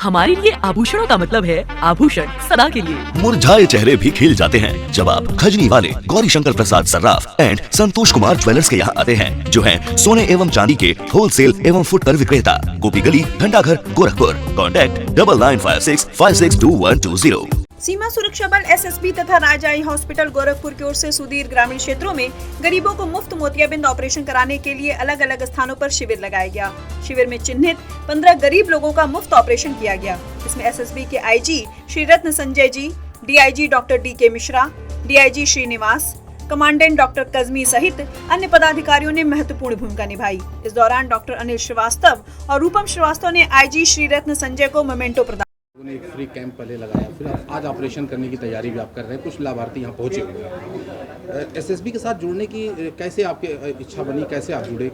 हमारे लिए आभूषणों का मतलब है आभूषण सदा के लिए। मुरझाए चेहरे भी खिल जाते हैं जब आप खजनी वाले गौरी शंकर प्रसाद सर्राफ एंड संतोष कुमार ज्वेलर्स के यहाँ आते हैं, जो हैं सोने एवं चांदी के होलसेल एवं फुटकर विक्रेता, गोपी गली, घंटाघर, गोरखपुर। कॉन्टैक्ट 9956562120। सीमा सुरक्षा बल एसएसबी तथा राजाई हॉस्पिटल गोरखपुर की ओर से सुदूर ग्रामीण क्षेत्रों में गरीबों को मुफ्त मोतियाबिंद ऑपरेशन कराने के लिए अलग अलग स्थानों पर शिविर लगाया गया। शिविर में चिन्हित 15 गरीब लोगों का मुफ्त ऑपरेशन किया गया। इसमें एसएसबी के IG Shri Ratna Sanjay ji, DIG doctor DK Mishra, DIG Srinivas, commandant doctor Kazmi सहित अन्य पदाधिकारियों ने महत्वपूर्ण भूमिका निभाई। इस दौरान डॉक्टर अनिल श्रीवास्तव और रूपम श्रीवास्तव ने आईजी श्री रत्न संजय को मोमेंटो प्रदान। एक फ्री कैंप पहले लगाया, फिर आज ऑपरेशन करने की तैयारी भी आप कर रहे हैं। कुछ लाभार्थी यहाँ पहुँचे हुए हैं। एसएसबी के साथ जुड़ने की कैसे आपकी इच्छा बनी, कैसे आप जुड़े?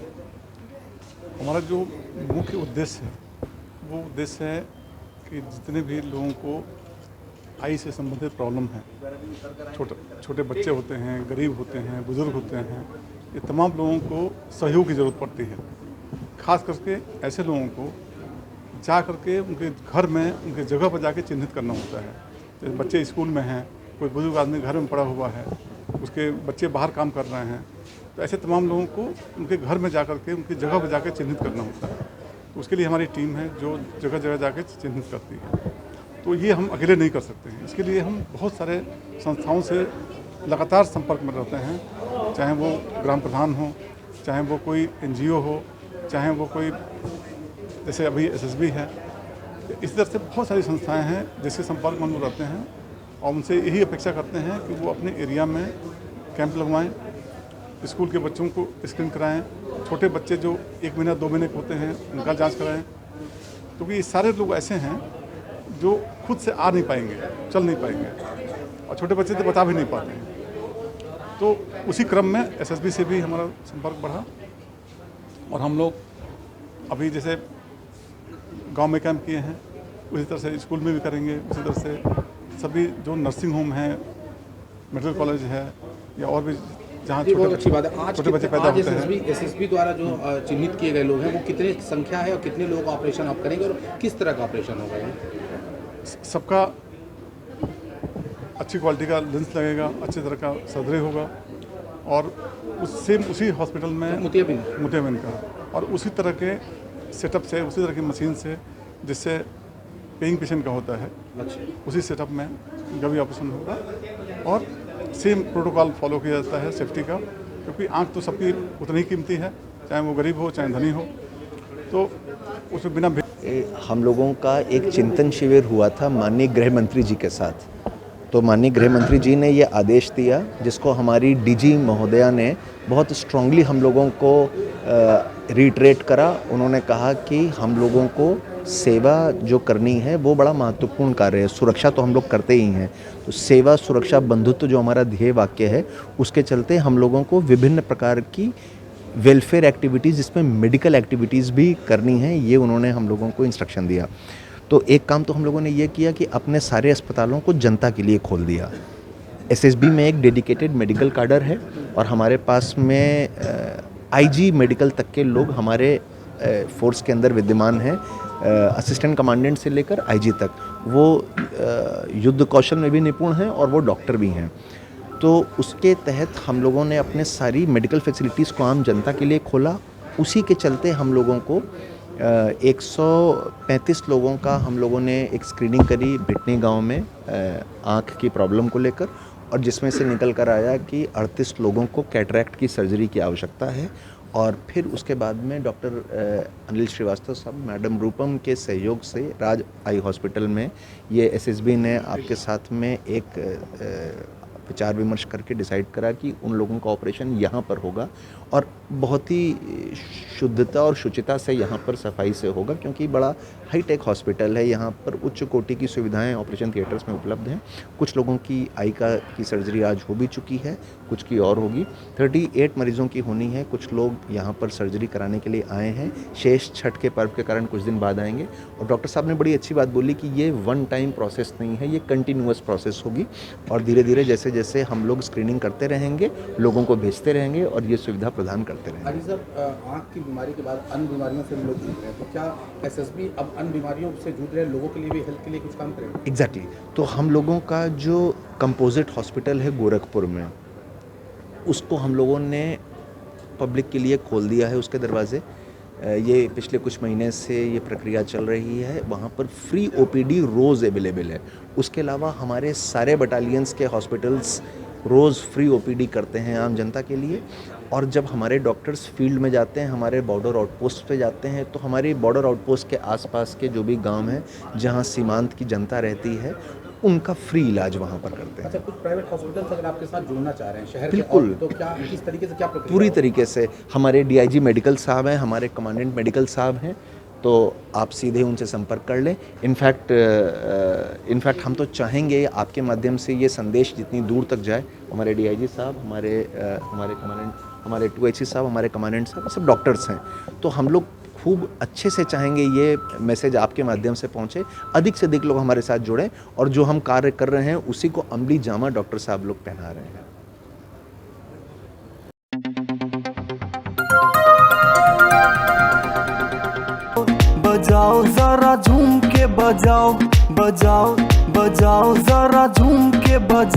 हमारा जो मुख्य उद्देश्य है वो उद्देश्य है कि जितने भी लोगों को आई से संबंधित प्रॉब्लम है, छोटे बच्चे होते हैं, गरीब होते हैं, बुजुर्ग होते हैं, ये तमाम लोगों को सहयोग की ज़रूरत पड़ती है। खास करके ऐसे लोगों को जा करके उनके घर में, उनके जगह पर जाके चिन्हित करना होता है। जैसे बच्चे स्कूल में हैं, कोई बुजुर्ग आदमी घर में पड़ा हुआ है, उसके बच्चे बाहर काम कर रहे हैं, तो ऐसे तमाम लोगों को उनके घर में जा करके, उनकी जगह पर जाके चिन्हित करना होता है। तो उसके लिए हमारी टीम है जो जगह जगह जाके चिन्हित करती है। तो ये हम अकेले नहीं कर सकते हैं, इसके लिए हम बहुत सारे संस्थाओं से लगातार संपर्क में रहते हैं, चाहे वो ग्राम प्रधान हो, चाहे वो कोई एनजीओ हो, चाहे वो कोई जैसे अभी एसएसबी है। इस तरह से बहुत सारी संस्थाएं हैं जिसके संपर्क में हम रहते हैं और उनसे यही अपेक्षा करते हैं कि वो अपने एरिया में कैंप लगवाएं, स्कूल के बच्चों को स्क्रीन कराएं, छोटे बच्चे जो 1 महीना 2 महीने के होते हैं उनका जांच कराएं, क्योंकि ये सारे लोग ऐसे हैं जो खुद से आ नहीं पाएंगे, चल नहीं पाएंगे और छोटे बच्चे तो बता भी नहीं पाते हैं। तो उसी क्रम में एसएसबी से भी हमारा संपर्क बढ़ा और हम लोग अभी जैसे गांव में कैंप किए हैं, उसी तरह से स्कूल में भी करेंगे। उसी तरह से सभी जो नर्सिंग होम हैं, मेडिकल कॉलेज है या और भी जहाँ छोटे बच्चे पैदा होते हैं। एसएसबी द्वारा जो चिन्हित किए गए लोग हैं वो कितने संख्या है और कितने लोगों का ऑपरेशन आप करेंगे और किस तरह का ऑपरेशन होगा? सबका अच्छी क्वालिटी का लेंस लगेगा, अच्छी तरह का सर्जरी होगा और उसी हॉस्पिटल में मोतियाबिंद का और उसी तरह के सेटअप से, उसी तरह की मशीन से जिससे पेइंग पेशेंट का होता है, उसी सेटअप में जब भी ऑपरेशन होगा और सेम प्रोटोकॉल फॉलो किया जाता है सेफ्टी का, क्योंकि आंख तो सबकी उतनी ही कीमती है, चाहे वो गरीब हो चाहे धनी हो। तो उसमें बिना हम लोगों का एक चिंतन शिविर हुआ था माननीय गृह मंत्री जी के साथ। तो माननीय गृह मंत्री जी ने ये आदेश दिया, जिसको हमारी डीजी महोदया ने बहुत स्ट्रांगली हम लोगों को रीट्रेट करा। उन्होंने कहा कि हम लोगों को सेवा जो करनी है वो बड़ा महत्वपूर्ण कार्य है। सुरक्षा तो हम लोग करते ही हैं, तो सेवा सुरक्षा बंधुत्व जो हमारा ध्येय वाक्य है, उसके चलते हम लोगों को विभिन्न प्रकार की वेलफेयर एक्टिविटीज़, जिसमें मेडिकल एक्टिविटीज़ भी करनी है, ये उन्होंने हम लोगों को इंस्ट्रक्शन दिया। तो एक काम तो हम लोगों ने ये किया कि अपने सारे अस्पतालों को जनता के लिए खोल दिया। एसएसबी में एक डेडिकेटेड मेडिकल काडर है और हमारे पास में आईजी मेडिकल तक के लोग हमारे फोर्स के अंदर विद्यमान हैं, असिस्टेंट कमांडेंट से लेकर आईजी तक। वो युद्ध कौशल में भी निपुण हैं और वो डॉक्टर भी हैं। तो उसके तहत हम लोगों ने अपने सारी मेडिकल फैसिलिटीज़ को आम जनता के लिए खोला। उसी के चलते हम लोगों को 135 लोगों का हम लोगों ने एक स्क्रीनिंग करी भिटनी गांव में आँख की प्रॉब्लम को लेकर, और जिसमें से निकल कर आया कि 38 लोगों को कैटरैक्ट की सर्जरी की आवश्यकता है। और फिर उसके बाद में डॉक्टर अनिल श्रीवास्तव साहब, मैडम रूपम के सहयोग से राज आई हॉस्पिटल में ये एसएसबी ने आपके साथ में एक विचार विमर्श करके डिसाइड करा कि उन लोगों का ऑपरेशन यहाँ पर होगा और बहुत ही शुद्धता और शुचिता से यहाँ पर सफाई से होगा, क्योंकि बड़ा हाईटेक हॉस्पिटल है। यहाँ पर उच्च कोटि की सुविधाएं ऑपरेशन थिएटर्स में उपलब्ध हैं। कुछ लोगों की आई की सर्जरी आज हो भी चुकी है, कुछ की और होगी। 38 मरीजों की होनी है। कुछ लोग यहाँ पर सर्जरी कराने के लिए आए हैं, शेष छठ के पर्व के कारण कुछ दिन बाद आएंगे। और डॉक्टर साहब ने बड़ी अच्छी बात बोली कि ये वन टाइम प्रोसेस नहीं है, ये कंटिन्यूअस प्रोसेस होगी और धीरे धीरे जैसे जैसे हम लोग स्क्रीनिंग करते रहेंगे, लोगों को भेजते रहेंगे और ये सुविधा प्रदान करते रहेंगे। अली साहब, आँख की बीमारी के बाद अन्य बीमारियों से भी लोग जूझ रहे हैं, तो क्या एसएसबी अब अन्य बीमारियों से जूझ रहे लोगों के लिए भी हेल्थ के लिए कुछ काम करेगा? एग्जैक्टली तो हम लोगों का जो कंपोजिट हॉस्पिटल है गोरखपुर में, उसको हम लोगों ने पब्लिक के लिए खोल दिया है उसके दरवाजे। ये पिछले कुछ महीने से ये प्रक्रिया चल रही है। वहाँ पर फ्री ओपीडी रोज़ अवेलेबल है। उसके अलावा हमारे सारे बटालियंस के हॉस्पिटल्स रोज़ फ्री ओपीडी करते हैं आम जनता के लिए। और जब हमारे डॉक्टर्स फील्ड में जाते हैं, हमारे बॉर्डर आउटपोस्ट पे जाते हैं, तो हमारी बॉर्डर आउटपोस्ट के आसपास के जो भी गांव हैं जहां सीमांत की जनता रहती है, उनका फ्री इलाज वहां पर करते हैं। अच्छा, कुछ प्राइवेट हॉस्पिटल्स अगर आपके साथ जुड़ना चाह रहे हैं शहर बिल्कुल। के, तो क्या किस तरीके से, क्या प्रक्रिया? पूरी तरीके से हमारे डीआईजी मेडिकल साहब हैं, हमारे कमांडेंट मेडिकल साहब हैं, तो आप सीधे उनसे संपर्क कर लें। इनफैक्ट हम तो चाहेंगे आपके माध्यम से ये संदेश जितनी दूर तक जाए, हमारे डीआईजी साहब, हमारे कमांडेंट, हमारे 2HC साहब, हमारे कमांडेंट साहब, सब डॉक्टर्स हैं, तो हम लोग खूब अच्छे से चाहेंगे ये मैसेज आपके माध्यम से पहुंचे, अधिक से अधिक लोग हमारे साथ जुड़ें, और जो हम कार्य कर रहे हैं उसी को अमली जामा डॉक्टर साहब लोग पहना रहे हैं। बजाओ जरा झूम के बजाओ, बजाओ बजाओ जरा झूम के बजाओ।